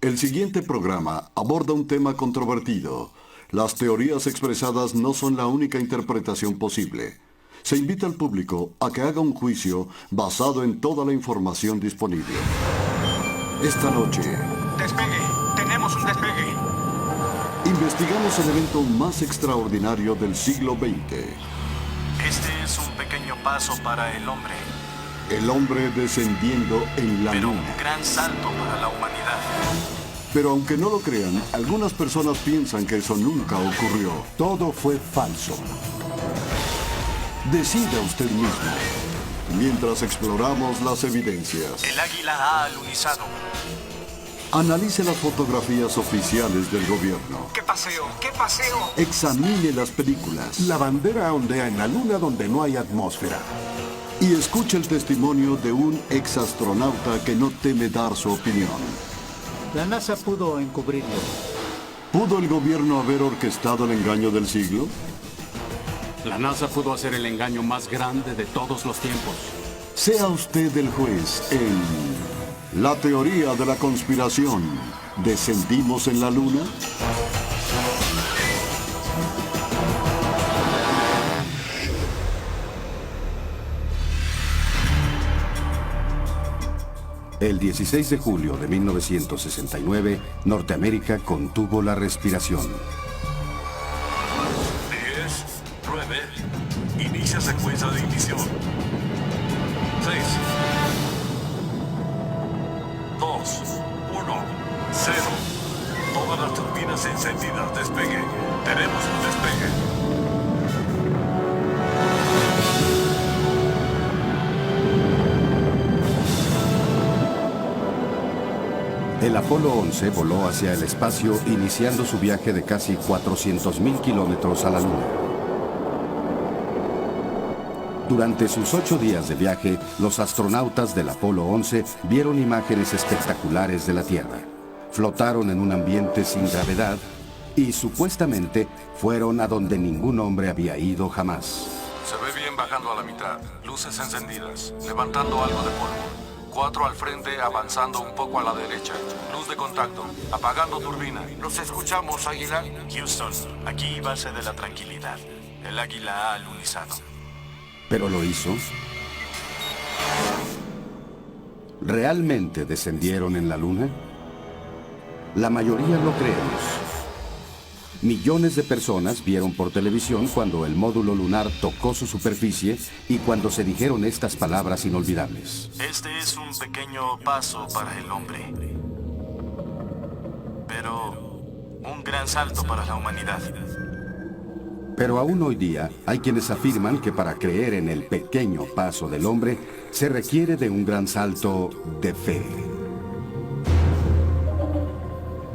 El siguiente programa aborda un tema controvertido. Las teorías expresadas no son la única interpretación posible. Se invita al público a que haga un juicio basado en toda la información disponible. Esta noche, ¡Despegue! ¡Tenemos un despegue! investigamos el evento más extraordinario del siglo XX. Este es un pequeño paso para el hombre, El hombre descendiendo en la pero luna. un gran salto para la humanidad. Pero aunque no lo crean, algunas personas piensan que eso nunca ocurrió. Todo fue falso. Decida usted mismo, mientras exploramos las evidencias. El águila ha alunizado. Analice las fotografías oficiales del gobierno. ¡Qué paseo! ¡Qué paseo! Examine las películas. La bandera ondea en la luna donde no hay atmósfera. Y escuche el testimonio de un exastronauta que no teme dar su opinión. La NASA pudo encubrirlo. ¿Pudo el gobierno haber orquestado el engaño del siglo? La NASA pudo hacer el engaño más grande de todos los tiempos. Sea usted el juez en La teoría de la conspiración. ¿Descendimos en la luna? El 16 de julio de 1969, Norteamérica contuvo la respiración. 10, 9, inicia secuencia de ignición. 6, 2, 1, 0. Todas las turbinas encendidas. Despegue. Tenemos un despegue. El Apolo 11 voló hacia el espacio, iniciando su viaje de casi 400.000 kilómetros a la Luna. Durante sus 8 días de viaje, los astronautas del Apolo 11 vieron imágenes espectaculares de la Tierra. Flotaron en un ambiente sin gravedad y supuestamente fueron a donde ningún hombre había ido jamás. Se ve bien bajando a la mitad. Luces encendidas. Levantando algo de polvo. 4 al frente, avanzando un poco a la derecha. Luz de contacto. Apagando turbina. ¿Los escuchamos, Águila? Houston, aquí base de la tranquilidad. El águila ha alunizado. ¿Pero lo hizo? ¿Realmente descendieron en la Luna? La mayoría lo creemos. Millones de personas vieron por televisión cuando el módulo lunar tocó su superficie y cuando se dijeron estas palabras inolvidables. Este es un pequeño paso para el hombre, pero un gran salto para la humanidad. Pero aún hoy día hay quienes afirman que para creer en el pequeño paso del hombre se requiere de un gran salto de fe.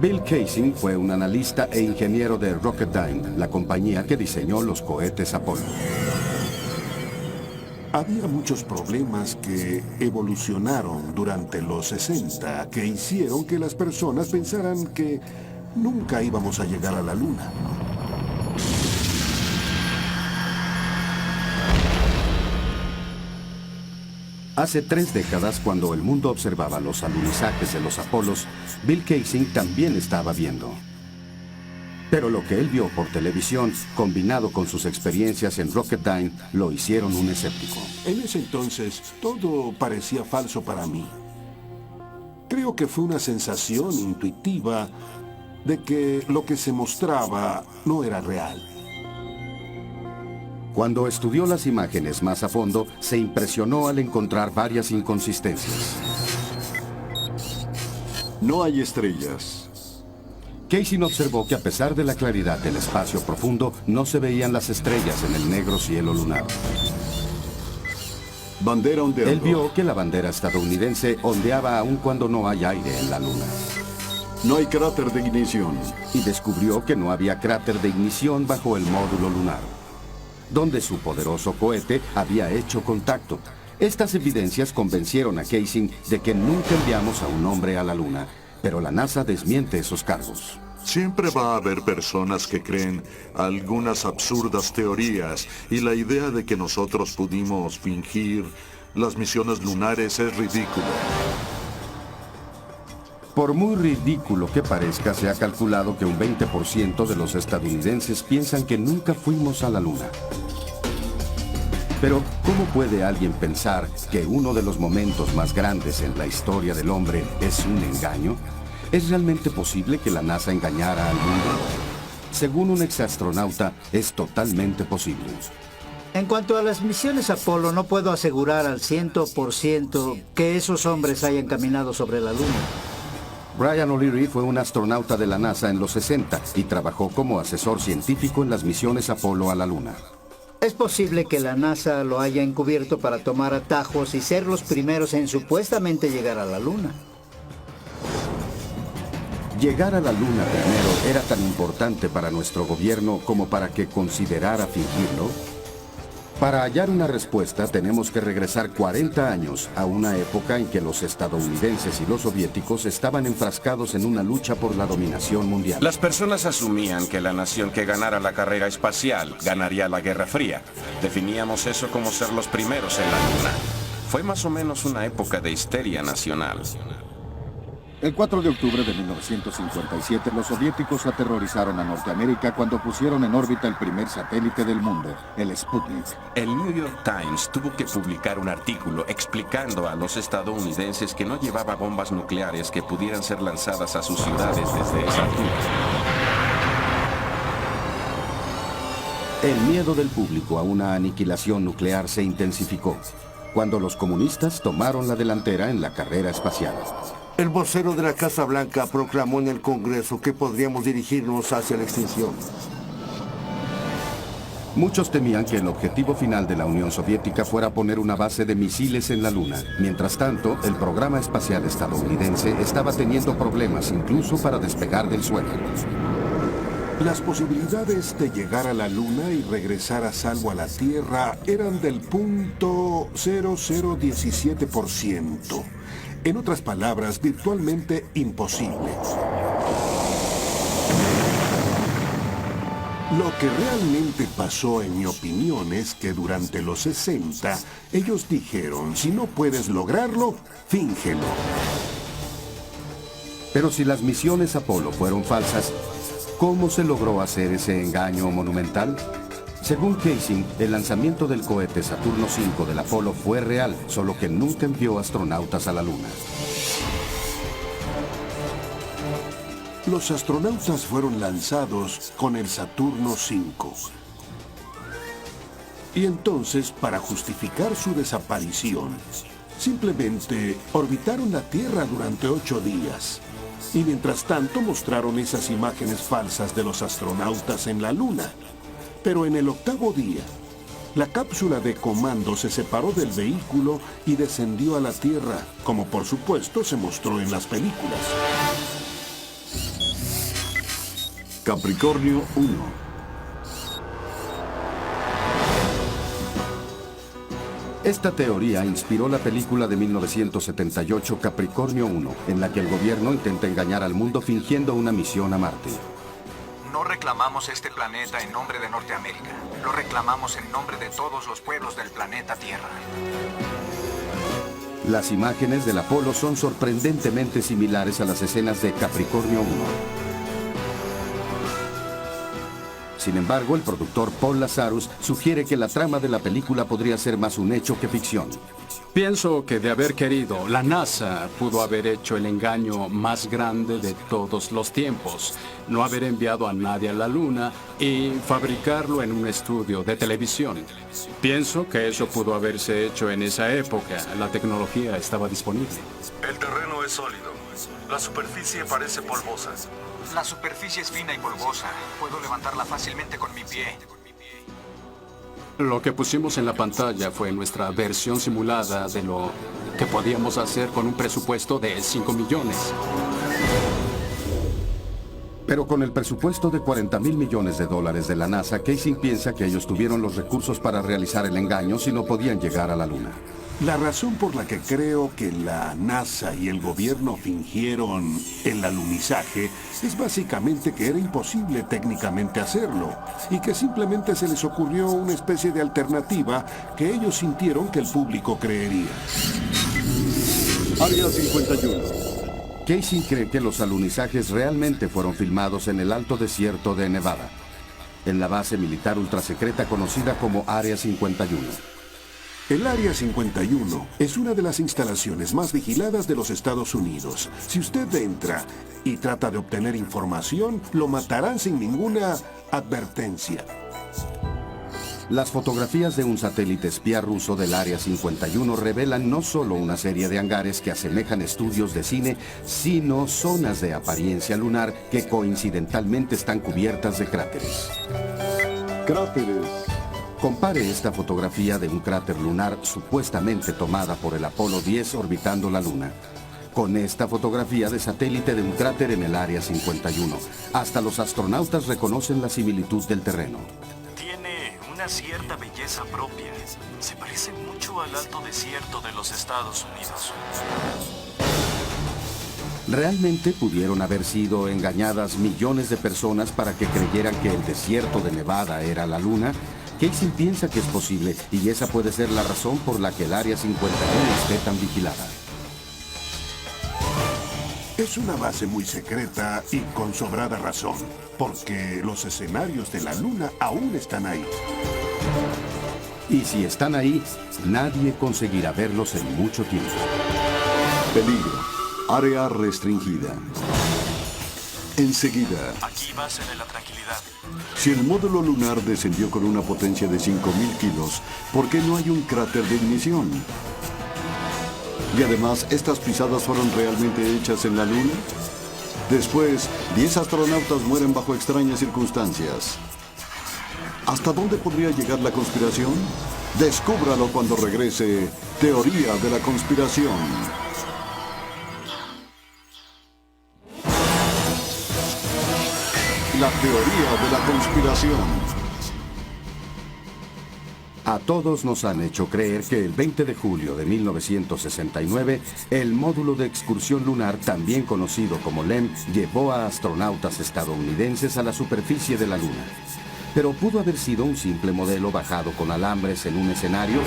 Bill Kaysing fue un analista e ingeniero de Rocketdyne, la compañía que diseñó los cohetes Apolo. Había muchos problemas que evolucionaron durante los 60 que hicieron que las personas pensaran que nunca íbamos a llegar a la Luna. Hace 3 décadas, cuando el mundo observaba los alunizajes de los Apolos, Bill Kaysing también estaba viendo. Pero lo que él vio por televisión, combinado con sus experiencias en Rocketdyne, lo hicieron un escéptico. En ese entonces, todo parecía falso para mí. Creo que fue una sensación intuitiva de que lo que se mostraba no era real. Cuando estudió las imágenes más a fondo, se impresionó al encontrar varias inconsistencias. No hay estrellas. Kaysing observó que a pesar de la claridad del espacio profundo, no se veían las estrellas en el negro cielo lunar. Bandera ondeando. Él vio que la bandera estadounidense ondeaba aun cuando no hay aire en la Luna. No hay cráter de ignición. Y descubrió que no había cráter de ignición bajo el módulo lunar, donde su poderoso cohete había hecho contacto. Estas evidencias convencieron a Kaysing de que nunca enviamos a un hombre a la Luna, pero la NASA desmiente esos cargos. Siempre va a haber personas que creen algunas absurdas teorías y la idea de que nosotros pudimos fingir las misiones lunares es ridícula. Por muy ridículo que parezca, se ha calculado que un 20% de los estadounidenses piensan que nunca fuimos a la Luna. Pero, ¿cómo puede alguien pensar que uno de los momentos más grandes en la historia del hombre es un engaño? ¿Es realmente posible que la NASA engañara al mundo? Según un exastronauta, es totalmente posible. En cuanto a las misiones Apolo, no puedo asegurar al 100% que esos hombres hayan caminado sobre la Luna. Brian O'Leary fue un astronauta de la NASA en los 60 y trabajó como asesor científico en las misiones Apolo a la Luna. Es posible que la NASA lo haya encubierto para tomar atajos y ser los primeros en supuestamente llegar a la Luna. Llegar a la Luna primero era tan importante para nuestro gobierno como para que considerara fingirlo. Para hallar una respuesta tenemos que regresar 40 años a una época en que los estadounidenses y los soviéticos estaban enfrascados en una lucha por la dominación mundial. Las personas asumían que la nación que ganara la carrera espacial ganaría la Guerra Fría. Definíamos eso como ser los primeros en la Luna. Fue más o menos una época de histeria nacional. El 4 de octubre de 1957, los soviéticos aterrorizaron a Norteamérica cuando pusieron en órbita el primer satélite del mundo, el Sputnik. El New York Times tuvo que publicar un artículo explicando a los estadounidenses que no llevaba bombas nucleares que pudieran ser lanzadas a sus ciudades desde esa altura. El miedo del público a una aniquilación nuclear se intensificó cuando los comunistas tomaron la delantera en la carrera espacial. El vocero de la Casa Blanca proclamó en el Congreso que podríamos dirigirnos hacia la extinción. Muchos temían que el objetivo final de la Unión Soviética fuera poner una base de misiles en la Luna. Mientras tanto, el programa espacial estadounidense estaba teniendo problemas incluso para despegar del suelo. Las posibilidades de llegar a la Luna y regresar a salvo a la Tierra eran del 0.0017%. En otras palabras, virtualmente imposible. Lo que realmente pasó, en mi opinión, es que durante los 60, ellos dijeron, si no puedes lograrlo, fíngelo. Pero si las misiones Apolo fueron falsas, ¿cómo se logró hacer ese engaño monumental? Según Casey, el lanzamiento del cohete Saturno V del Apolo fue real, solo que nunca envió astronautas a la Luna. Los astronautas fueron lanzados con el Saturno V. Y entonces, para justificar su desaparición, simplemente orbitaron la Tierra durante 8 días. Y mientras tanto mostraron esas imágenes falsas de los astronautas en la Luna. Pero en el 8º día, la cápsula de comando se separó del vehículo y descendió a la Tierra, como por supuesto se mostró en las películas. Capricornio 1. Esta teoría inspiró la película de 1978 Capricornio 1, en la que el gobierno intenta engañar al mundo fingiendo una misión a Marte. No reclamamos este planeta en nombre de Norteamérica. Lo reclamamos en nombre de todos los pueblos del planeta Tierra. Las imágenes del Apolo son sorprendentemente similares a las escenas de Capricornio 1. Sin embargo, el productor Paul Lazarus sugiere que la trama de la película podría ser más un hecho que ficción. Pienso que de haber querido, la NASA pudo haber hecho el engaño más grande de todos los tiempos. No haber enviado a nadie a la Luna y fabricarlo en un estudio de televisión. Pienso que eso pudo haberse hecho en esa época. La tecnología estaba disponible. El terreno es sólido. La superficie parece polvosa. La superficie es fina y polvosa. Puedo levantarla fácilmente con mi pie. Lo que pusimos en la pantalla fue nuestra versión simulada de lo que podíamos hacer con un presupuesto de 5 millones. Pero con el presupuesto de $40,000 millones de la NASA, Casey piensa que ellos tuvieron los recursos para realizar el engaño si no podían llegar a la Luna. La razón por la que creo que la NASA y el gobierno fingieron el alunizaje es básicamente que era imposible técnicamente hacerlo y que simplemente se les ocurrió una especie de alternativa que ellos sintieron que el público creería. Área 51. Casey cree que los alunizajes realmente fueron filmados en el alto desierto de Nevada, en la base militar ultrasecreta conocida como Área 51. El Área 51 es una de las instalaciones más vigiladas de los Estados Unidos. Si usted entra y trata de obtener información, lo matarán sin ninguna advertencia. Las fotografías de un satélite espía ruso del Área 51 revelan no solo una serie de hangares que asemejan estudios de cine, sino zonas de apariencia lunar que coincidentalmente están cubiertas de cráteres. Cráteres. Compare esta fotografía de un cráter lunar supuestamente tomada por el Apolo 10 orbitando la Luna con esta fotografía de satélite de un cráter en el Área 51. Hasta los astronautas reconocen la similitud del terreno. Tiene una cierta belleza propia. Se parece mucho al alto desierto de los Estados Unidos. Realmente pudieron haber sido engañadas millones de personas para que creyeran que el desierto de Nevada era la Luna. Casey piensa que es posible y esa puede ser la razón por la que el Área 51 esté tan vigilada. Es una base muy secreta y con sobrada razón, porque los escenarios de la Luna aún están ahí. Y si están ahí, nadie conseguirá verlos en mucho tiempo. Peligro. Área restringida. Enseguida. Aquí base de la tranquilidad. Si el módulo lunar descendió con una potencia de 5.000 kilos, ¿por qué no hay un cráter de ignición? Y además, ¿estas pisadas fueron realmente hechas en la Luna? Después, 10 astronautas mueren bajo extrañas circunstancias. ¿Hasta dónde podría llegar la conspiración? Descúbralo cuando regrese Teoría de la Conspiración. La teoría de la conspiración. A todos nos han hecho creer que el 20 de julio de 1969, el módulo de excursión lunar, también conocido como LEM, llevó a astronautas estadounidenses a la superficie de la Luna. Pero ¿pudo haber sido un simple modelo bajado con alambres en un escenario?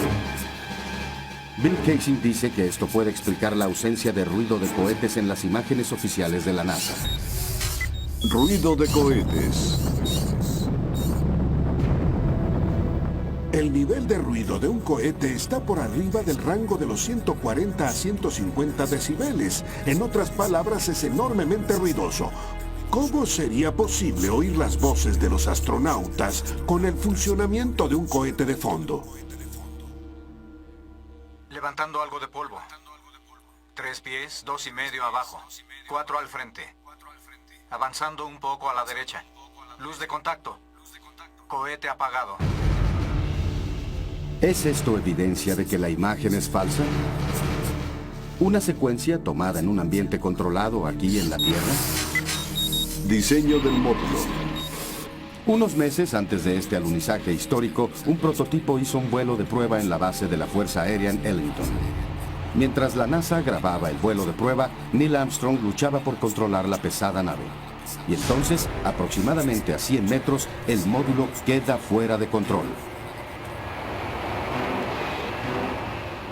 Bill Casey dice que esto puede explicar la ausencia de ruido de cohetes en las imágenes oficiales de la NASA. Ruido de cohetes. El nivel de ruido de un cohete está por arriba del rango de los 140 a 150 decibeles. En otras palabras, es enormemente ruidoso. ¿Cómo sería posible oír las voces de los astronautas con el funcionamiento de un cohete de fondo? Levantando algo de polvo. 3 pies, 2,5 abajo. 4 al frente. Avanzando un poco a la derecha. Luz de contacto. Cohete apagado. ¿Es esto evidencia de que la imagen es falsa? ¿Una secuencia tomada en un ambiente controlado aquí en la Tierra? Diseño del módulo. Unos meses antes de este alunizaje histórico, un prototipo hizo un vuelo de prueba en la base de la Fuerza Aérea en Ellington. Mientras la NASA grababa el vuelo de prueba, Neil Armstrong luchaba por controlar la pesada nave. Y entonces, aproximadamente a 100 metros, el módulo queda fuera de control.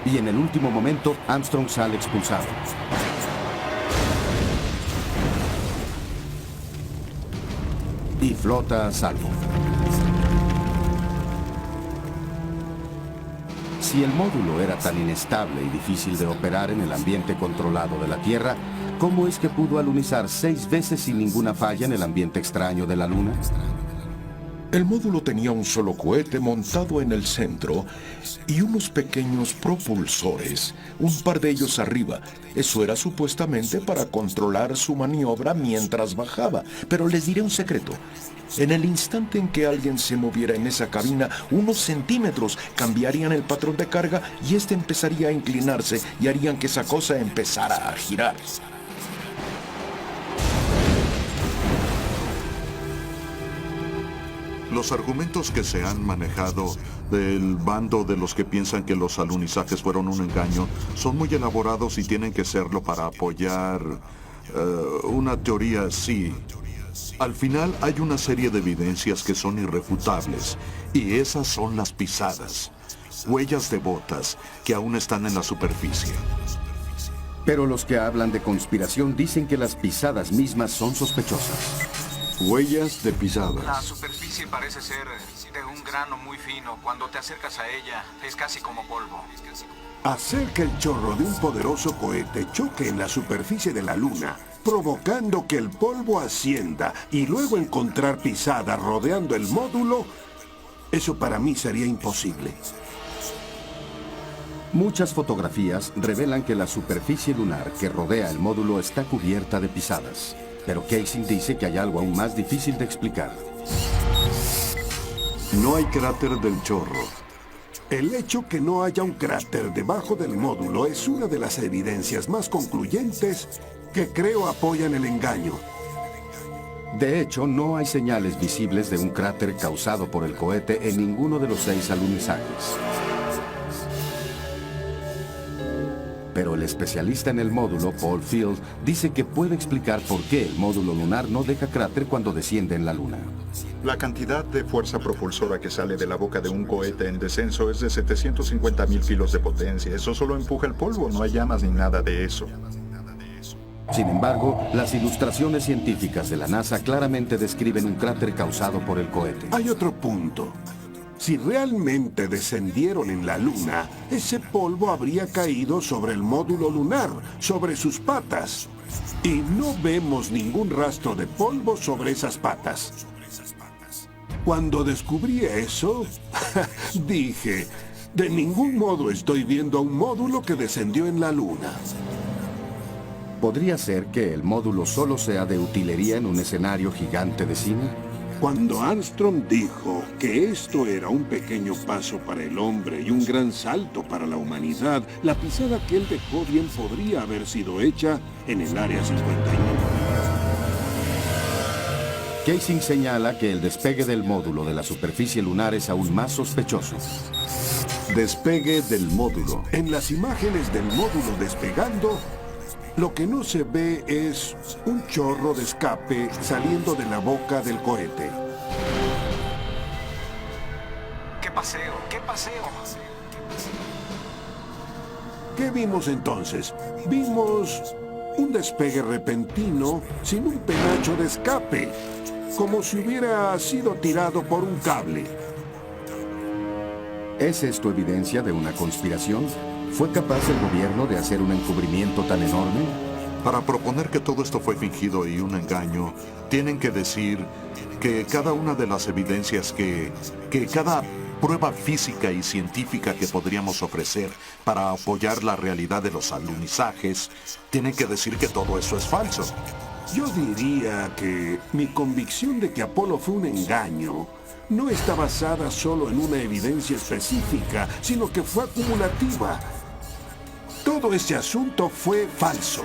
Y en el último momento, Armstrong sale expulsado. Y flota a salvo. Si el módulo era tan inestable y difícil de operar en el ambiente controlado de la Tierra, ¿cómo es que pudo alunizar 6 veces sin ninguna falla en el ambiente extraño de la Luna? El módulo tenía un solo cohete montado en el centro y unos pequeños propulsores, un par de ellos arriba. Eso era supuestamente para controlar su maniobra mientras bajaba. Pero les diré un secreto. En el instante en que alguien se moviera en esa cabina, unos centímetros cambiarían el patrón de carga y este empezaría a inclinarse y harían que esa cosa empezara a girar. Los argumentos que se han manejado del bando de los que piensan que los alunizajes fueron un engaño son muy elaborados y tienen que serlo para apoyar una teoría así. Al final hay una serie de evidencias que son irrefutables y esas son las pisadas, huellas de botas que aún están en la superficie. Pero los que hablan de conspiración dicen que las pisadas mismas son sospechosas. Huellas de La pisadas. superficie parece ser de un grano muy fino. Cuando te acercas a ella, es casi como polvo. Hacer que el chorro de un poderoso cohete choque en la superficie de la Luna, provocando que el polvo ascienda y luego encontrar pisadas rodeando el módulo, eso para mí sería imposible. Muchas fotografías revelan que la superficie lunar que rodea el módulo está cubierta de pisadas. Pero Casey dice que hay algo aún más difícil de explicar. No hay cráter del chorro. El hecho que no haya un cráter debajo del módulo es una de las evidencias más concluyentes que creo apoyan el engaño. De hecho, no hay señales visibles de un cráter causado por el cohete en ninguno de los 6 alunizajes. Pero el especialista en el módulo, Paul Field, dice que puede explicar por qué el módulo lunar no deja cráter cuando desciende en la Luna. La cantidad de fuerza propulsora que sale de la boca de un cohete en descenso es de 750.000 kilos de potencia. Eso solo empuja el polvo, no hay llamas ni nada de eso. Sin embargo, las ilustraciones científicas de la NASA claramente describen un cráter causado por el cohete. Hay otro punto. Si realmente descendieron en la Luna, ese polvo habría caído sobre el módulo lunar, sobre sus patas. Y no vemos ningún rastro de polvo sobre esas patas. Cuando descubrí eso, dije, de ningún modo estoy viendo a un módulo que descendió en la Luna. ¿Podría ser que el módulo solo sea de utilería en un escenario gigante de cine? Cuando Armstrong dijo que esto era un pequeño paso para el hombre y un gran salto para la humanidad, la pisada que él dejó bien podría haber sido hecha en el Área 51. Casey señala que el despegue del módulo de la superficie lunar es aún más sospechoso. Despegue del módulo. En las imágenes del módulo despegando, lo que no se ve es un chorro de escape saliendo de la boca del cohete. ¡Qué paseo! ¡Qué paseo! ¿Qué vimos entonces? Vimos un despegue repentino sin un penacho de escape, como si hubiera sido tirado por un cable. ¿Es esto evidencia de una conspiración? ¿Fue capaz el gobierno de hacer un encubrimiento tan enorme? Para proponer que todo esto fue fingido y un engaño, tienen que decir que cada una de las evidencias que cada prueba física y científica que podríamos ofrecer para apoyar la realidad de los alunizajes, tienen que decir que todo eso es falso. Yo diría que mi convicción de que Apolo fue un engaño no está basada solo en una evidencia específica, sino que fue acumulativa. Todo este asunto fue falso.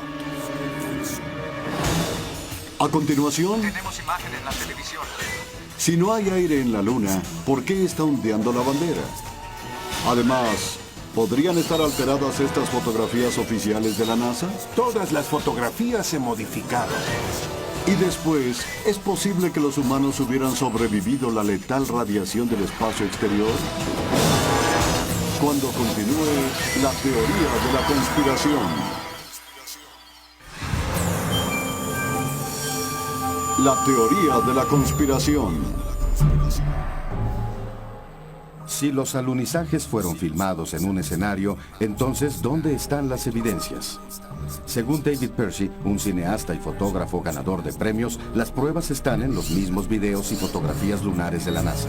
A continuación, Tenemos imagen en la televisión. si no hay aire en la Luna, ¿por qué está ondeando la bandera? Además, ¿podrían estar alteradas estas fotografías oficiales de la NASA? Todas las fotografías se modificaron. Y después, ¿es posible que los humanos hubieran sobrevivido la letal radiación del espacio exterior? Cuando continúe la teoría de la conspiración. La teoría de la conspiración. Si los alunizajes fueron filmados en un escenario, entonces, ¿dónde están las evidencias? Según David Percy, un cineasta y fotógrafo ganador de premios, las pruebas están en los mismos videos y fotografías lunares de la NASA.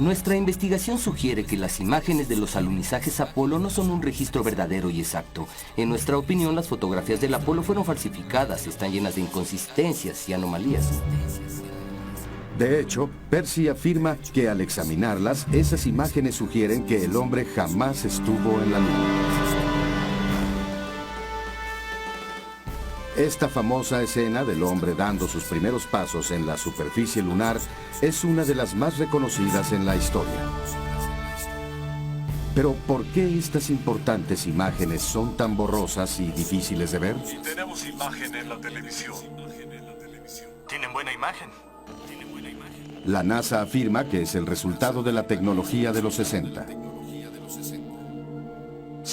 Nuestra investigación sugiere que las imágenes de los alunizajes Apolo no son un registro verdadero y exacto. En nuestra opinión, las fotografías del Apolo fueron falsificadas, están llenas de inconsistencias y anomalías. De hecho, Percy afirma que al examinarlas, esas imágenes sugieren que el hombre jamás estuvo en la Luna. Esta famosa escena del hombre dando sus primeros pasos en la superficie lunar es una de las más reconocidas en la historia. Pero, ¿por qué estas importantes imágenes son tan borrosas y difíciles de ver? Y tenemos imagen en la televisión. Tienen buena imagen. La NASA afirma que es el resultado de la tecnología de los 60.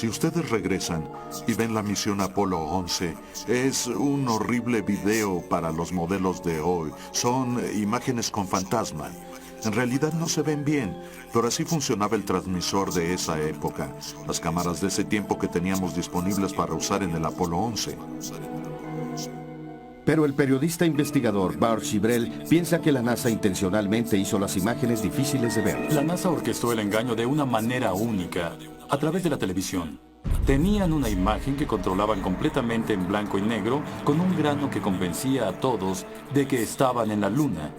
Si ustedes regresan y ven la misión Apolo 11, es un horrible video para los modelos de hoy. Son imágenes con fantasma. En realidad no se ven bien, pero así funcionaba el transmisor de esa época. Las cámaras de ese tiempo que teníamos disponibles para usar en el Apolo 11. Pero el periodista investigador Bart Chibrel piensa que la NASA intencionalmente hizo las imágenes difíciles de ver. La NASA orquestó el engaño de una manera única, a través de la televisión. Tenían una imagen que controlaban completamente en blanco y negro, con un grano que convencía a todos de que estaban en la Luna.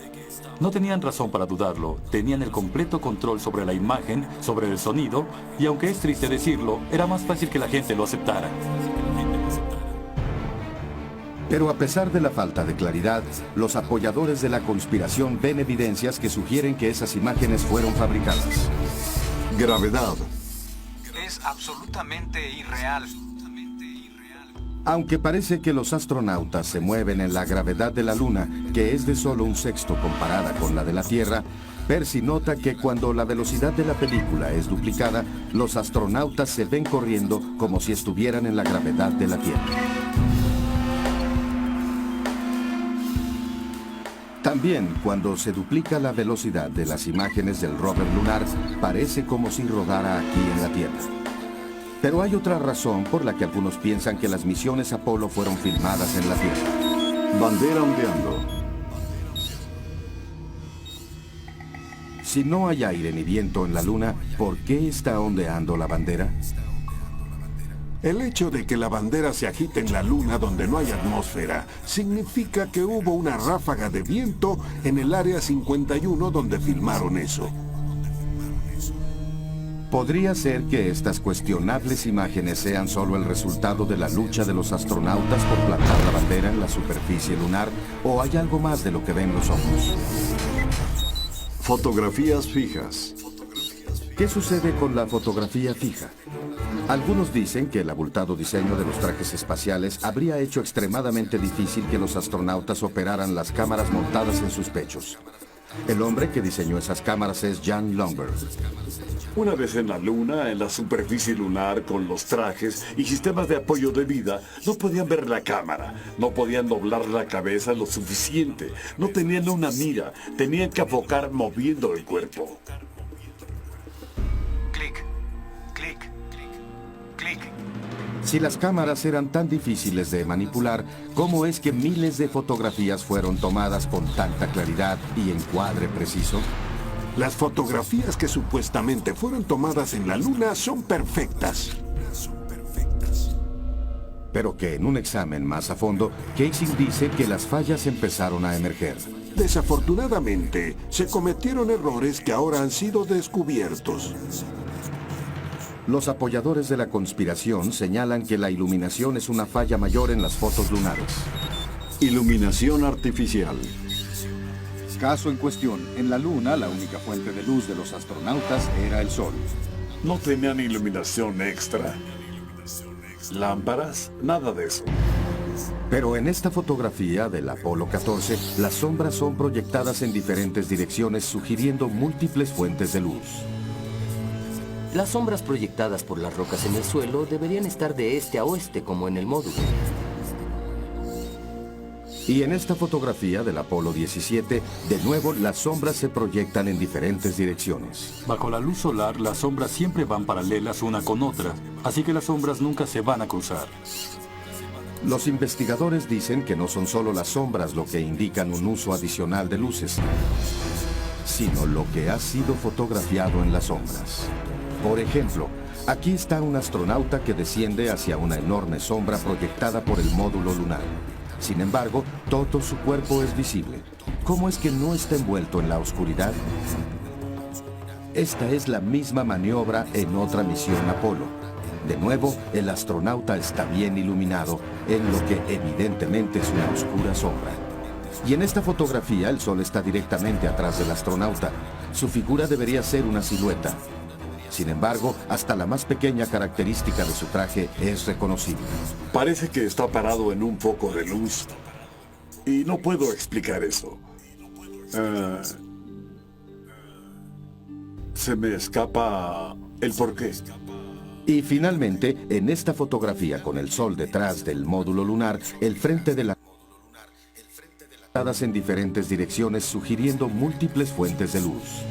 No tenían razón para dudarlo, tenían el completo control sobre la imagen, sobre el sonido, y aunque es triste decirlo, era más fácil que la gente lo aceptara. Pero a pesar de la falta de claridad, los apoyadores de la conspiración ven evidencias que sugieren que esas imágenes fueron fabricadas. Gravedad. Es absolutamente irreal. Aunque parece que los astronautas se mueven en la gravedad de la Luna, que es de solo un sexto comparada con la de la Tierra, Percy nota que cuando la velocidad de la película es duplicada, los astronautas se ven corriendo como si estuvieran en la gravedad de la Tierra. También, cuando se duplica la velocidad de las imágenes del rover lunar, parece como si rodara aquí en la Tierra. Pero hay otra razón por la que algunos piensan que las misiones Apolo fueron filmadas en la Tierra. Bandera ondeando. Si no hay aire ni viento en la Luna, ¿por qué está ondeando la bandera? El hecho de que la bandera se agite en la Luna donde no hay atmósfera significa que hubo una ráfaga de viento en el Área 51 donde filmaron eso. ¿Podría ser que estas cuestionables imágenes sean solo el resultado de la lucha de los astronautas por plantar la bandera en la superficie lunar? ¿O hay algo más de lo que ven los ojos? Fotografías fijas. ¿Qué sucede con la fotografía fija? Algunos dicen que el abultado diseño de los trajes espaciales habría hecho extremadamente difícil que los astronautas operaran las cámaras montadas en sus pechos. El hombre que diseñó esas cámaras es Jan Lomberg. Una vez en la Luna, en la superficie lunar, con los trajes y sistemas de apoyo de vida, no podían ver la cámara, no podían doblar la cabeza lo suficiente, no tenían una mira, tenían que enfocar moviendo el cuerpo. Clic, clic, clic. Si las cámaras eran tan difíciles de manipular, ¿cómo es que miles de fotografías fueron tomadas con tanta claridad y encuadre preciso? Las fotografías que supuestamente fueron tomadas en la Luna son perfectas. Pero que en un examen más a fondo, Kaysing dice que las fallas empezaron a emerger. Desafortunadamente, se cometieron errores que ahora han sido descubiertos. Los apoyadores de la conspiración señalan que la iluminación es una falla mayor en las fotos lunares. Iluminación artificial. Caso en cuestión, en la Luna la única fuente de luz de los astronautas era el Sol. No tenían iluminación extra. Lámparas, nada de eso. Pero en esta fotografía del Apolo 14, las sombras son proyectadas en diferentes direcciones, sugiriendo múltiples fuentes de luz. Las sombras proyectadas por las rocas en el suelo deberían estar de este a oeste, como en el módulo. Y en esta fotografía del Apolo 17, de nuevo las sombras se proyectan en diferentes direcciones. Bajo la luz solar, las sombras siempre van paralelas una con otra, así que las sombras nunca se van a cruzar. Los investigadores dicen que no son solo las sombras lo que indican un uso adicional de luces, sino lo que ha sido fotografiado en las sombras. Por ejemplo, aquí está un astronauta que desciende hacia una enorme sombra proyectada por el módulo lunar. Sin embargo, todo su cuerpo es visible. ¿Cómo es que no está envuelto en la oscuridad? Esta es la misma maniobra en otra misión Apolo. De nuevo, el astronauta está bien iluminado, en lo que evidentemente es una oscura sombra. Y en esta fotografía, el sol está directamente atrás del astronauta. Su figura debería ser una silueta. Sin embargo, hasta la más pequeña característica de su traje es reconocible. Parece que está parado en un foco de luz. Y no puedo explicar eso. Se me escapa el porqué. Y finalmente, en esta fotografía con el Sol detrás del módulo lunar, el frente de la en diferentes direcciones, sugiriendo múltiples fuentes de luz.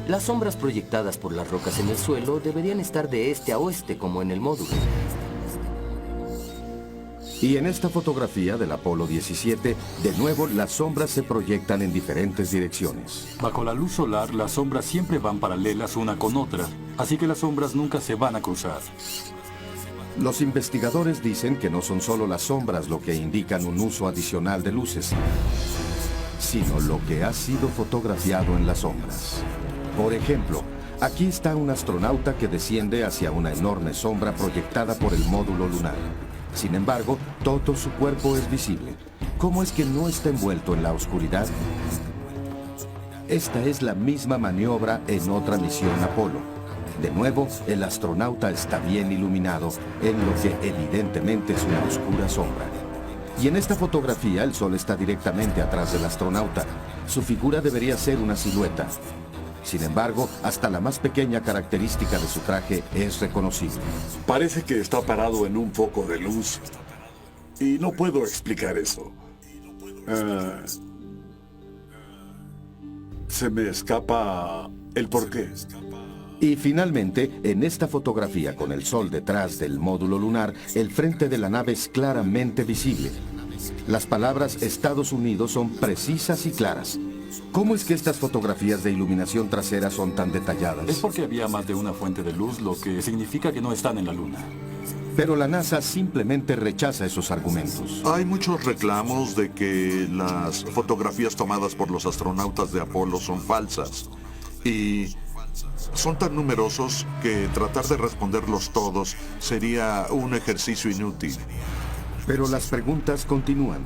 Las sombras proyectadas por las rocas en el suelo deberían estar de este a oeste, como en el módulo. Y en esta fotografía del Apolo 17, de nuevo las sombras se proyectan en diferentes direcciones. Bajo la luz solar, las sombras siempre van paralelas una con otra, así que las sombras nunca se van a cruzar. Los investigadores dicen que no son solo las sombras lo que indican un uso adicional de luces, sino lo que ha sido fotografiado en las sombras. Por ejemplo, aquí está un astronauta que desciende hacia una enorme sombra proyectada por el módulo lunar. Sin embargo, todo su cuerpo es visible. ¿Cómo es que no está envuelto en la oscuridad? Esta es la misma maniobra en otra misión Apolo. De nuevo, el astronauta está bien iluminado en lo que evidentemente es una oscura sombra. Y en esta fotografía el Sol está directamente atrás del astronauta. Su figura debería ser una silueta. Sin embargo, hasta la más pequeña característica de su traje es reconocible. Parece que está parado en un foco de luz. Y no puedo explicar eso. Se me escapa el porqué. Y finalmente, en esta fotografía con el Sol detrás del módulo lunar, el frente de la nave es claramente visible. Las palabras Estados Unidos son precisas y claras. ¿Cómo es que estas fotografías de iluminación trasera son tan detalladas? Es porque había más de una fuente de luz, lo que significa que no están en la Luna. Pero la NASA simplemente rechaza esos argumentos. Hay muchos reclamos de que las fotografías tomadas por los astronautas de Apolo son falsas. Y son tan numerosos que tratar de responderlos todos sería un ejercicio inútil. Pero las preguntas continúan.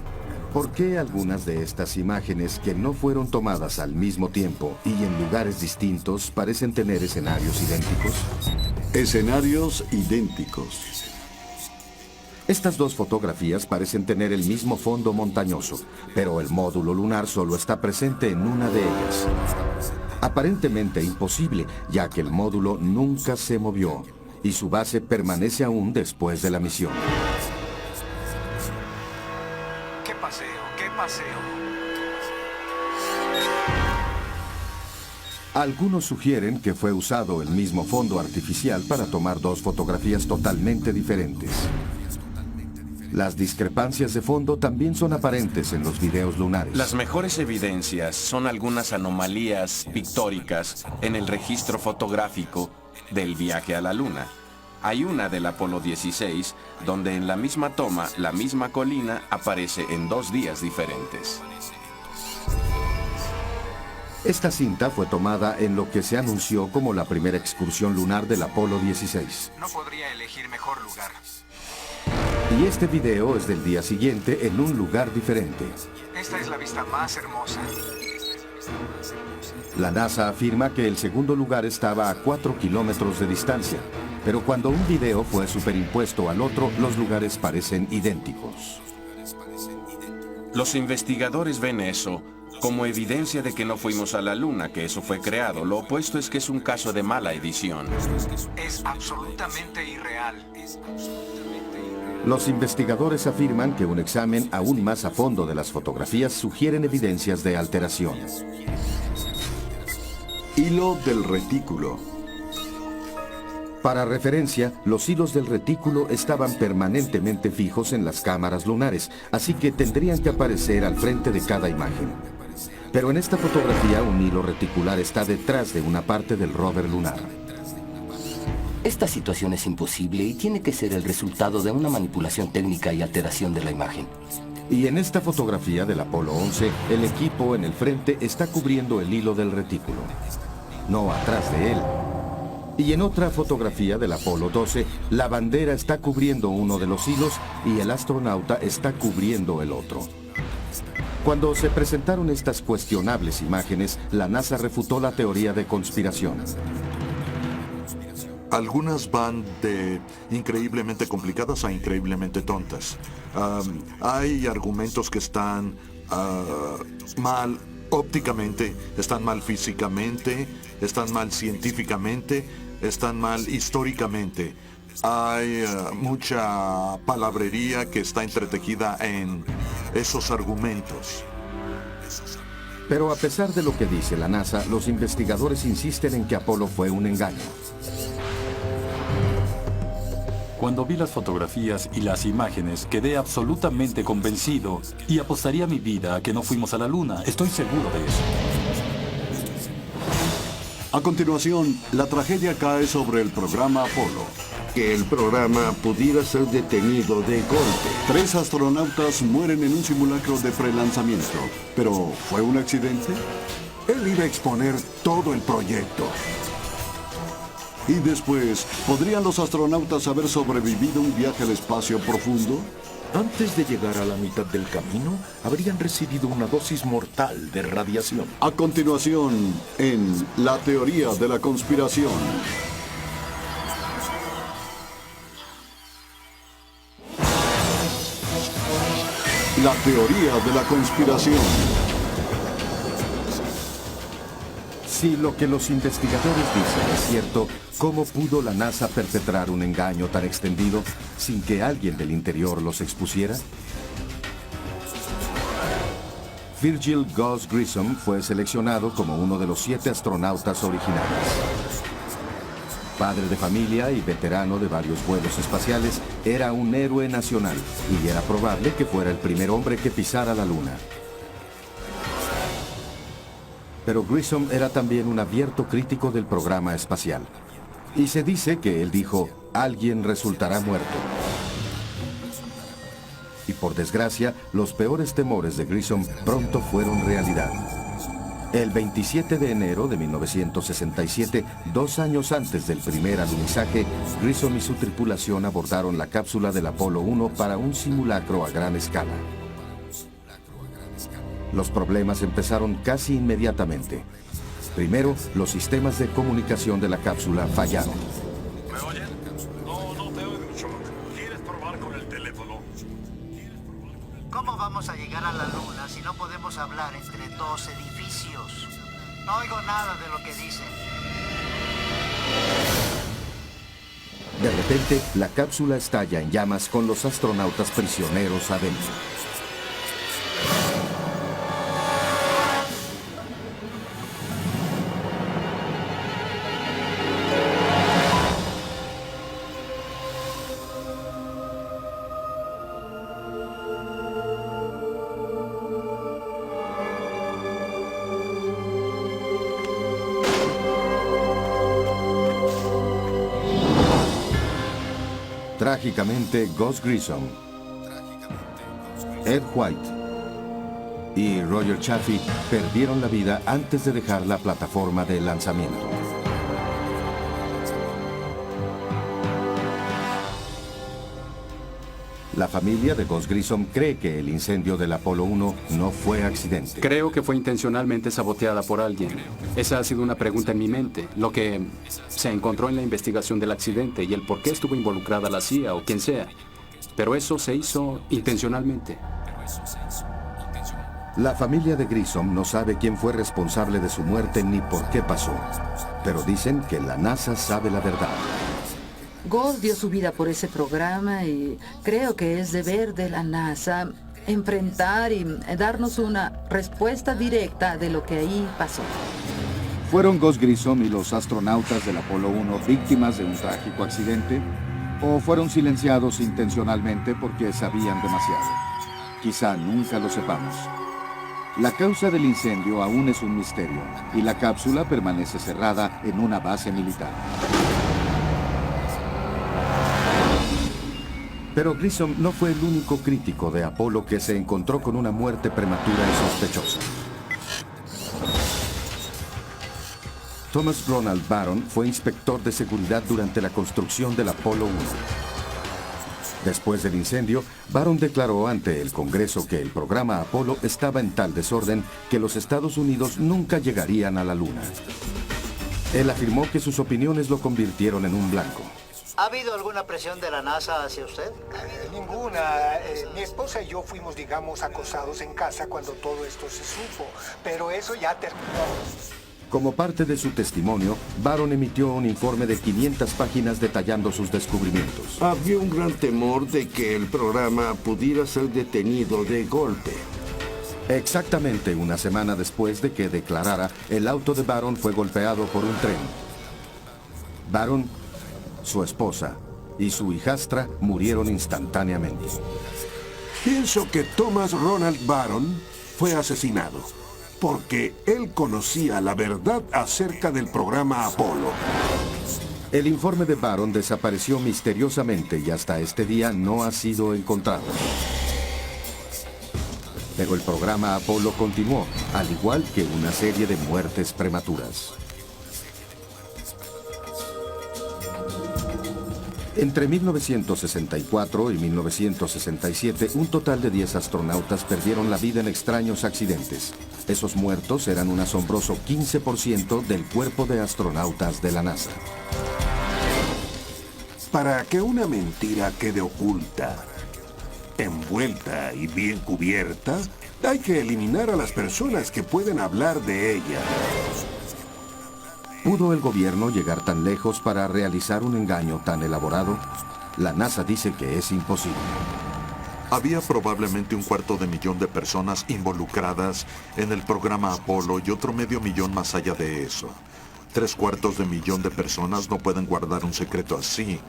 ¿Por qué algunas de estas imágenes que no fueron tomadas al mismo tiempo y en lugares distintos parecen tener escenarios idénticos? Escenarios idénticos. Estas dos fotografías parecen tener el mismo fondo montañoso, pero el módulo lunar solo está presente en una de ellas. Aparentemente imposible, ya que el módulo nunca se movió y su base permanece aún después de la misión. ¡Qué paseo! ¡Qué paseo! Algunos sugieren que fue usado el mismo fondo artificial para tomar dos fotografías totalmente diferentes. Las discrepancias de fondo también son aparentes en los videos lunares. Las mejores evidencias son algunas anomalías pictóricas en el registro fotográfico del viaje a la Luna. Hay una del Apolo 16, donde en la misma toma, la misma colina aparece en 2 días diferentes. Esta cinta fue tomada en lo que se anunció como la primera excursión lunar del Apolo 16. No podría elegir mejor lugar. Y este video es del día siguiente en un lugar diferente. Esta es la vista más hermosa. La NASA afirma que el segundo lugar estaba a 4 kilómetros de distancia, pero cuando un video fue superimpuesto al otro, los lugares parecen idénticos. Los investigadores ven eso como evidencia de que no fuimos a la Luna, que eso fue creado. Lo opuesto es que es un caso de mala edición. Es absolutamente irreal. Los investigadores afirman que un examen aún más a fondo de las fotografías sugieren evidencias de alteración. Hilo del retículo. Para referencia, los hilos del retículo estaban permanentemente fijos en las cámaras lunares, así que tendrían que aparecer al frente de cada imagen. Pero en esta fotografía un hilo reticular está detrás de una parte del rover lunar. Esta situación es imposible y tiene que ser el resultado de una manipulación técnica y alteración de la imagen. Y en esta fotografía del Apolo 11, el equipo en el frente está cubriendo el hilo del retículo, no atrás de él. Y en otra fotografía del Apolo 12, la bandera está cubriendo uno de los hilos y el astronauta está cubriendo el otro. Cuando se presentaron estas cuestionables imágenes, la NASA refutó la teoría de conspiración. Algunas van de increíblemente complicadas a increíblemente tontas. Hay argumentos que están mal ópticamente, están mal físicamente, están mal científicamente. están mal históricamente. Hay mucha palabrería que está entretejida en esos argumentos. Pero a pesar de lo que dice la NASA, los investigadores insisten en que Apolo fue un engaño. Cuando vi las fotografías y las imágenes, quedé absolutamente convencido y apostaría mi vida a que no fuimos a la Luna. Estoy seguro de eso. A continuación, la tragedia cae sobre el programa Apolo. Que el programa pudiera ser detenido de golpe. 3 astronautas mueren en un simulacro de prelanzamiento. ¿Pero fue un accidente? Él iba a exponer todo el proyecto. Y después, ¿podrían los astronautas haber sobrevivido un viaje al espacio profundo? Antes de llegar a la mitad del camino, habrían recibido una dosis mortal de radiación. A continuación, en La teoría de la conspiración. La teoría de la conspiración. Si lo que los investigadores dicen es cierto, ¿cómo pudo la NASA perpetrar un engaño tan extendido sin que alguien del interior los expusiera? Virgil Gus Grissom fue seleccionado como uno de los 7 astronautas originales. Padre de familia y veterano de varios vuelos espaciales, era un héroe nacional y era probable que fuera el primer hombre que pisara la Luna. Pero Grissom era también un abierto crítico del programa espacial. Y se dice que él dijo, alguien resultará muerto. Y por desgracia, los peores temores de Grissom pronto fueron realidad. El 27 de enero de 1967, 2 años antes del primer alunizaje, Grissom y su tripulación abordaron la cápsula del Apolo 1 para un simulacro a gran escala. Los problemas empezaron casi inmediatamente. Primero, los sistemas de comunicación de la cápsula fallaron. ¿Me oyen? No te oigo, Sean. ¿Quieres probar con el teléfono? ¿Cómo vamos a llegar a la Luna si no podemos hablar entre 2 edificios? No oigo nada de lo que dicen. De repente, la cápsula estalla en llamas con los astronautas prisioneros adentro. Trágicamente, Gus Grissom, Ed White y Roger Chaffee perdieron la vida antes de dejar la plataforma de lanzamiento. La familia de Gus Grissom cree que el incendio del Apolo 1 no fue accidente. Creo que fue intencionalmente saboteada por alguien. Esa ha sido una pregunta en mi mente. Lo que se encontró en la investigación del accidente y el por qué estuvo involucrada la CIA o quien sea. Pero eso se hizo intencionalmente. La familia de Grissom no sabe quién fue responsable de su muerte ni por qué pasó. Pero dicen que la NASA sabe la verdad. Gus dio su vida por ese programa y creo que es deber de la NASA enfrentar y darnos una respuesta directa de lo que ahí pasó. ¿Fueron Gus Grissom y los astronautas del Apolo 1 víctimas de un trágico accidente? ¿O fueron silenciados intencionalmente porque sabían demasiado? Quizá nunca lo sepamos. La causa del incendio aún es un misterio y la cápsula permanece cerrada en una base militar. Pero Grissom no fue el único crítico de Apolo que se encontró con una muerte prematura y sospechosa. Thomas Ronald Barron fue inspector de seguridad durante la construcción del Apolo 1. Después del incendio, Barron declaró ante el Congreso que el programa Apolo estaba en tal desorden que los Estados Unidos nunca llegarían a la Luna. Él afirmó que sus opiniones lo convirtieron en un blanco. ¿Ha habido alguna presión de la NASA hacia usted? Ninguna. Mi esposa y yo fuimos, digamos, acosados en casa cuando todo esto se supo. Pero eso ya terminó. Como parte de su testimonio, Barron emitió un informe de 500 páginas detallando sus descubrimientos. Había un gran temor de que el programa pudiera ser detenido de golpe. Exactamente una semana después de que declarara, el auto de Barron fue golpeado por un tren. Barron, su esposa y su hijastra murieron instantáneamente. Pienso que Thomas Ronald Barron fue asesinado porque él conocía la verdad acerca del programa Apolo. El informe de Barron desapareció misteriosamente y hasta este día no ha sido encontrado. Pero el programa Apolo continuó, al igual que una serie de muertes prematuras. Entre 1964 y 1967, un total de 10 astronautas perdieron la vida en extraños accidentes. Esos muertos eran un asombroso 15% del cuerpo de astronautas de la NASA. Para que una mentira quede oculta, envuelta y bien cubierta, hay que eliminar a las personas que pueden hablar de ella. ¿Pudo el gobierno llegar tan lejos para realizar un engaño tan elaborado? La NASA dice que es imposible. Había probablemente 250.000 de personas involucradas en el programa Apolo y otro 500.000 más allá de eso. 750.000 de personas no pueden guardar un secreto así.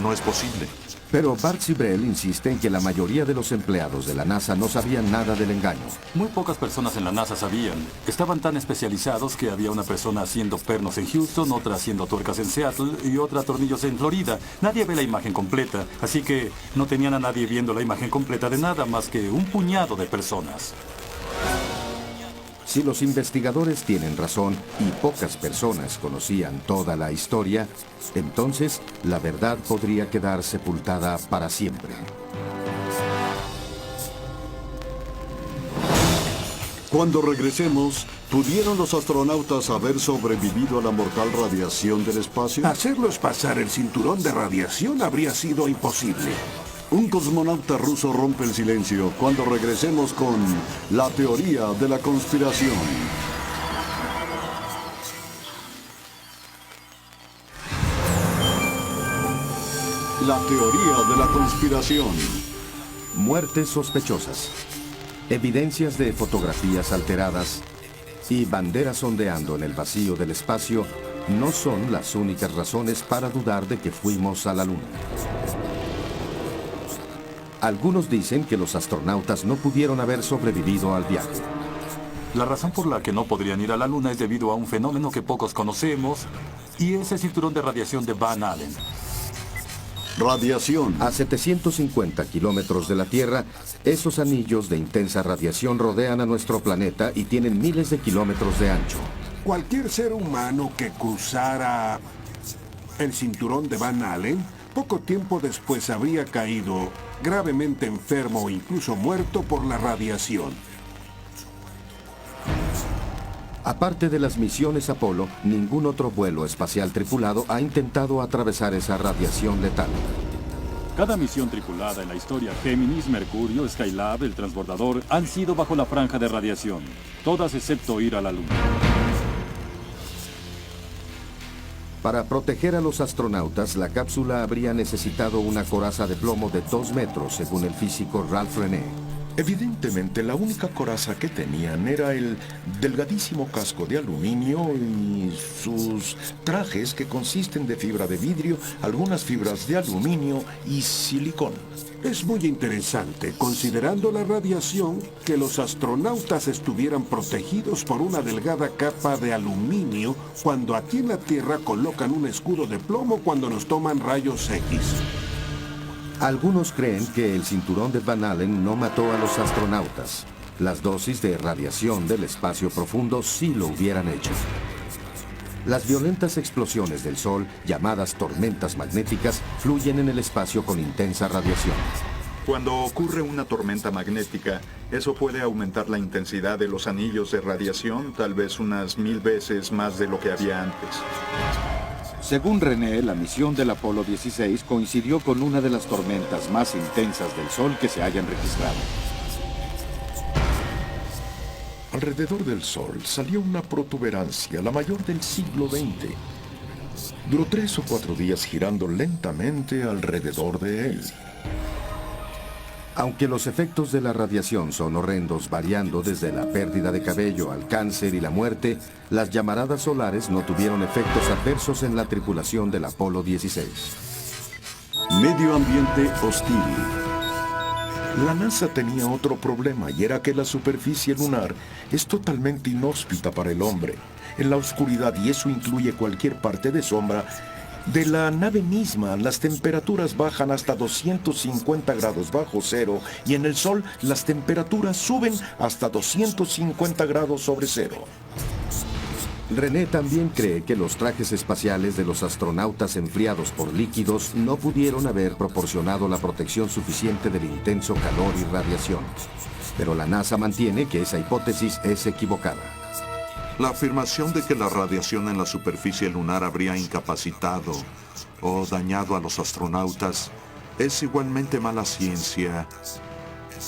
No es posible. Pero Bart Sibrel insiste en que la mayoría de los empleados de la NASA no sabían nada del engaño. Muy pocas personas en la NASA sabían. Estaban tan especializados que había una persona haciendo pernos en Houston, otra haciendo tuercas en Seattle y otra tornillos en Florida. Nadie ve la imagen completa, así que no tenían a nadie viendo la imagen completa de nada más que un puñado de personas. Si los investigadores tienen razón y pocas personas conocían toda la historia, entonces la verdad podría quedar sepultada para siempre. Cuando regresemos, ¿pudieron los astronautas haber sobrevivido a la mortal radiación del espacio? Hacerlos pasar el cinturón de radiación habría sido imposible. Un cosmonauta ruso rompe el silencio cuando regresemos con la teoría de la conspiración. La teoría de la conspiración. Muertes sospechosas, evidencias de fotografías alteradas y banderas ondeando en el vacío del espacio no son las únicas razones para dudar de que fuimos a la Luna. Algunos dicen que los astronautas no pudieron haber sobrevivido al viaje. La razón por la que no podrían ir a la Luna es debido a un fenómeno que pocos conocemos, y es el cinturón de radiación de Van Allen. Radiación. A 750 kilómetros de la Tierra, esos anillos de intensa radiación rodean a nuestro planeta y tienen miles de kilómetros de ancho. Cualquier ser humano que cruzara el cinturón de Van Allen, poco tiempo después habría caído gravemente enfermo o incluso muerto por la radiación. Aparte de las misiones Apolo, ningún otro vuelo espacial tripulado ha intentado atravesar esa radiación letal. Cada misión tripulada en la historia, Géminis, Mercurio, Skylab, el transbordador, han sido bajo la franja de radiación. Todas excepto ir a la Luna. Para proteger a los astronautas, la cápsula habría necesitado una coraza de plomo de 2 metros, según el físico Ralph René. Evidentemente, la única coraza que tenían era el delgadísimo casco de aluminio y sus trajes que consisten de fibra de vidrio, algunas fibras de aluminio y silicón. Es muy interesante, considerando la radiación, que los astronautas estuvieran protegidos por una delgada capa de aluminio cuando aquí en la Tierra colocan un escudo de plomo cuando nos toman rayos X. Algunos creen que el cinturón de Van Allen no mató a los astronautas. Las dosis de radiación del espacio profundo sí lo hubieran hecho. Las violentas explosiones del Sol, llamadas tormentas magnéticas, fluyen en el espacio con intensa radiación. Cuando ocurre una tormenta magnética, eso puede aumentar la intensidad de los anillos de radiación, tal vez unas 1000 veces más de lo que había antes. Según René, la misión del Apolo 16 coincidió con una de las tormentas más intensas del Sol que se hayan registrado. Alrededor del Sol salió una protuberancia, la mayor del siglo XX. Duró 3 o 4 días girando lentamente alrededor de él. Aunque los efectos de la radiación son horrendos, variando desde la pérdida de cabello al cáncer y la muerte, las llamaradas solares no tuvieron efectos adversos en la tripulación del Apolo 16. Medio ambiente hostil. La NASA tenía otro problema, y era que la superficie lunar es totalmente inhóspita para el hombre. En la oscuridad, y eso incluye cualquier parte de sombra, de la nave misma, las temperaturas bajan hasta 250 grados bajo cero, y en el Sol las temperaturas suben hasta 250 grados sobre cero. René también cree que los trajes espaciales de los astronautas enfriados por líquidos no pudieron haber proporcionado la protección suficiente del intenso calor y radiación. Pero la NASA mantiene que esa hipótesis es equivocada. La afirmación de que la radiación en la superficie lunar habría incapacitado o dañado a los astronautas es igualmente mala ciencia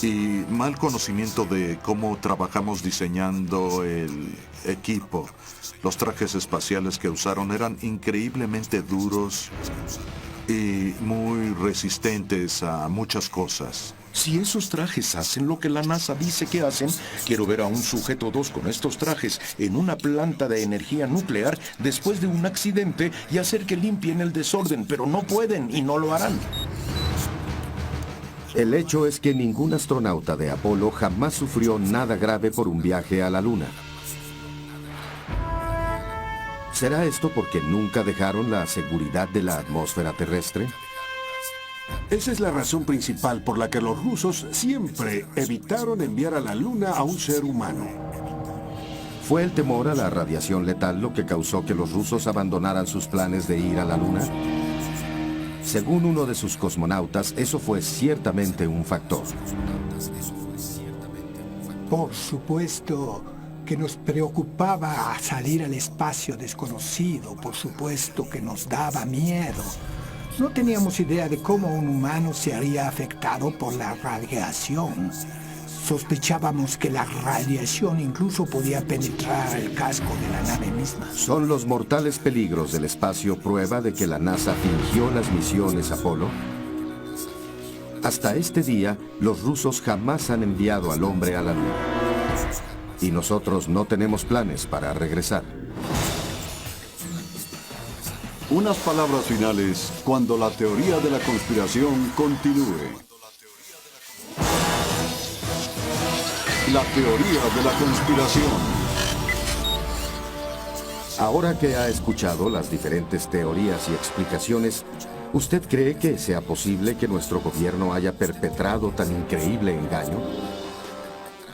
y mal conocimiento de cómo trabajamos diseñando el equipo. Los trajes espaciales que usaron eran increíblemente duros y muy resistentes a muchas cosas. Si esos trajes hacen lo que la NASA dice que hacen, quiero ver a un sujeto 2 con estos trajes en una planta de energía nuclear después de un accidente y hacer que limpien el desorden, pero no pueden y no lo harán. El hecho es que ningún astronauta de Apolo jamás sufrió nada grave por un viaje a la Luna. ¿Será esto porque nunca dejaron la seguridad de la atmósfera terrestre? Esa es la razón principal por la que los rusos siempre evitaron enviar a la Luna a un ser humano. ¿Fue el temor a la radiación letal lo que causó que los rusos abandonaran sus planes de ir a la Luna? Según uno de sus cosmonautas, eso fue ciertamente un factor. Por supuesto que nos preocupaba salir al espacio desconocido, por supuesto que nos daba miedo. No teníamos idea de cómo un humano se haría afectado por la radiación. Sospechábamos que la radiación incluso podía penetrar el casco de la nave misma. ¿Son los mortales peligros del espacio prueba de que la NASA fingió las misiones Apolo? Hasta este día, los rusos jamás han enviado al hombre a la Luna. Y nosotros no tenemos planes para regresar. Unas palabras finales cuando la teoría de la conspiración continúe. La teoría de la conspiración. Ahora que ha escuchado las diferentes teorías y explicaciones, ¿usted cree que sea posible que nuestro gobierno haya perpetrado tan increíble engaño?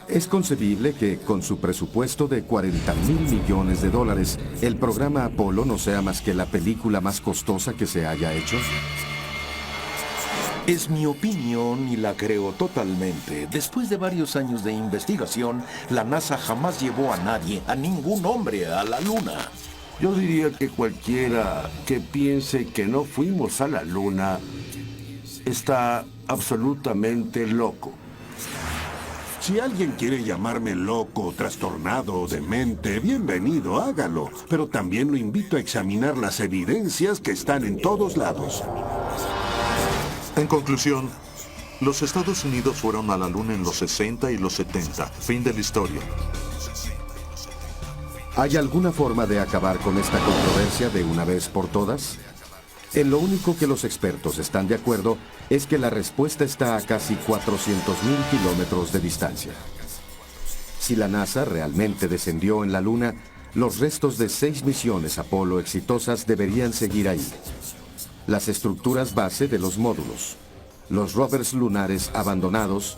Es concebible que, con su presupuesto de $40,000 millones, el programa Apolo no sea más que la película más costosa que se haya hecho. Es mi opinión y la creo totalmente. Después de varios años de investigación, la NASA jamás llevó a nadie, a ningún hombre, a la Luna. Yo diría que cualquiera que piense que no fuimos a la Luna está absolutamente loco. Si alguien quiere llamarme loco, trastornado o demente, bienvenido, hágalo. Pero también lo invito a examinar las evidencias que están en todos lados. En conclusión, los Estados Unidos fueron a la Luna en los 60 y los 70. Fin de la historia. ¿Hay alguna forma de acabar con esta controversia de una vez por todas? En lo único que los expertos están de acuerdo es que la respuesta está a casi 400,000 kilómetros de distancia. Si la NASA realmente descendió en la Luna, los restos de 6 misiones Apolo exitosas deberían seguir ahí. Las estructuras base de los módulos, los rovers lunares abandonados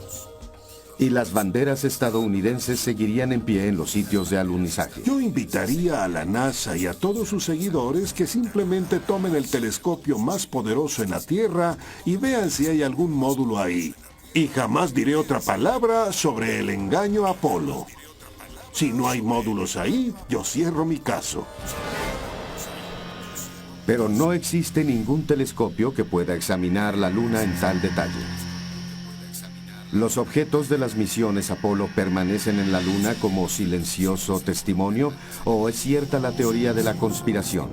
y las banderas estadounidenses seguirían en pie en los sitios de alunizaje. Yo invitaría a la NASA y a todos sus seguidores que simplemente tomen el telescopio más poderoso en la Tierra y vean si hay algún módulo ahí. Y jamás diré otra palabra sobre el engaño a Apolo. Si no hay módulos ahí, yo cierro mi caso. Pero no existe ningún telescopio que pueda examinar la Luna en tal detalle. ¿Los objetos de las misiones Apolo permanecen en la Luna como silencioso testimonio o es cierta la teoría de la conspiración?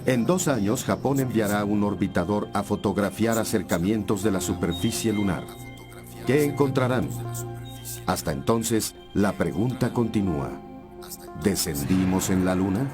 En 2 años, Japón enviará un orbitador a fotografiar acercamientos de la superficie lunar. ¿Qué encontrarán? Hasta entonces, la pregunta continúa. ¿Descendimos en la Luna?